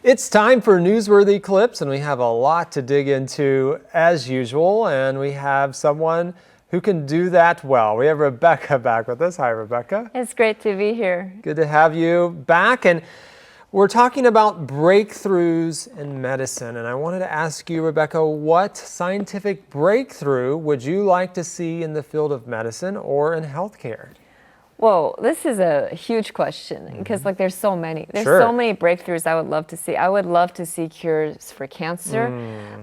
It's time for Newsworthy Clips, and we have a lot to dig into as usual, and we have someone who can do that well. We have Rebecca back with us. Hi, Rebecca. It's great to be here. Good to have you back, and we're talking about breakthroughs in medicine, and I wanted to ask you, Rebecca, what scientific breakthrough would you like to see in the field of medicine or in healthcare? Whoa, this is a huge question because there's so many. There's Sure. so many breakthroughs I would love to see. I would love to see cures for cancer.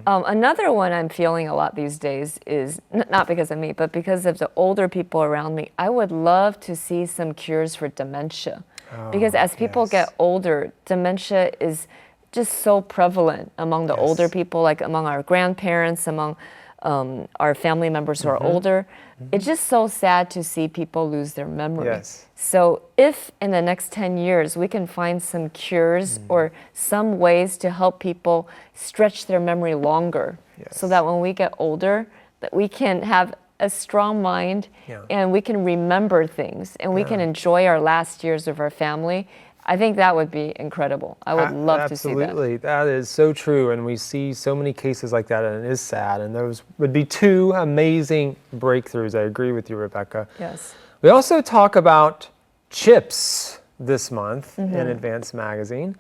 Another one I'm feeling a lot these days is, not because of me, but because of the older people around me, I would love to see some cures for dementia. Because as people get older, dementia is just so prevalent among the older people, like among our grandparents, among our family members who are older. It's just so sad to see people lose their memory. So if in the next 10 years we can find some cures or some ways to help people stretch their memory longer so that when we get older, that we can have a strong mind and we can remember things and we can enjoy our last years of our family, I think that would be incredible. I would love to see that. Absolutely. That is so true. And we see so many cases like that, and it is sad. And those would be two amazing breakthroughs. I agree with you, Rebecca. Yes. We also talk about chips this month in Advanced Magazine.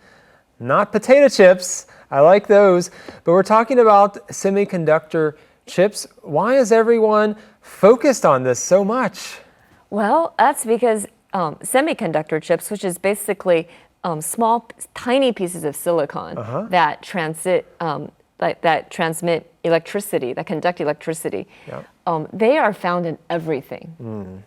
Not potato chips. I like those. But we're talking about semiconductor chips. Why is everyone focused on this so much? Well, that's because semiconductor chips, which is basically small, tiny pieces of silicon that transmit electricity, that conduct electricity. They are found in everything.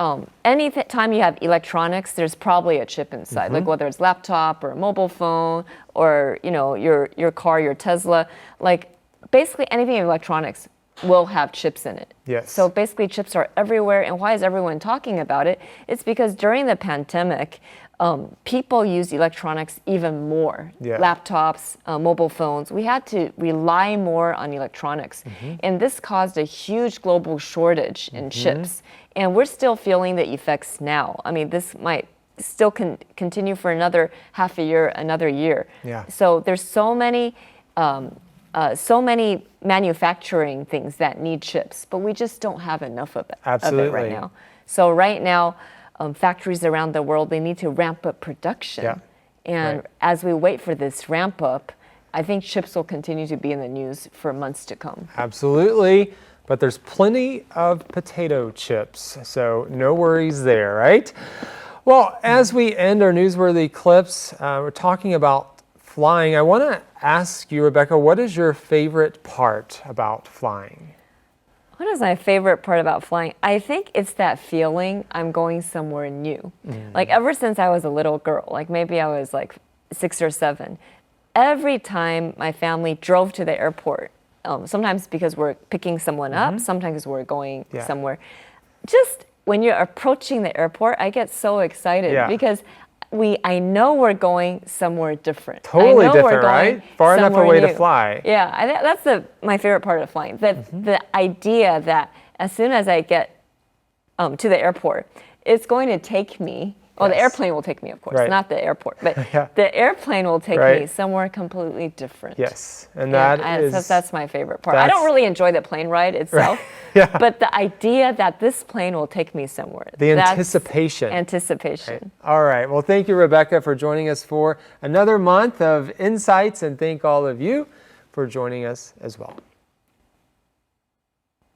Any time you have electronics, there's probably a chip inside, like whether it's laptop or a mobile phone or your car, your Tesla. Like basically anything in electronics will have chips in it. So basically chips are everywhere. And why is everyone talking about it? It's because during the pandemic, people used electronics even more. Laptops, mobile phones. We had to rely more on electronics. And this caused a huge global shortage in chips. And we're still feeling the effects now. I mean, this might still continue for another half a year, another year. So there's so many manufacturing things that need chips, but we just don't have enough of it right now. So right now, factories around the world, they need to ramp up production. And as we wait for this ramp up, I think chips will continue to be in the news for months to come. Absolutely. But there's plenty of potato chips, so no worries there, right? Well, as we end our Newsworthy Clips, we're talking about flying. I want to ask you, Rebecca, what is your favorite part about flying? What is my favorite part about flying? I think it's that feeling I'm going somewhere new. Like ever since I was a little girl, like maybe I was like 6 or 7, every time my family drove to the airport, sometimes because we're picking someone up, sometimes we're going somewhere. Just when you're approaching the airport, I get so excited because I know we're going somewhere different. Totally different, right? Far enough away to fly. Yeah, that's my favorite part of flying. The idea that as soon as I get to the airport, it's going to take me, well, the airplane will take me, of course, not the airport, but the airplane will take me somewhere completely different. And that's my favorite part. I don't really enjoy the plane ride itself, but the idea that this plane will take me somewhere. The anticipation. All right. Well, thank you, Rebecca, for joining us for another month of insights, and thank all of you for joining us as well.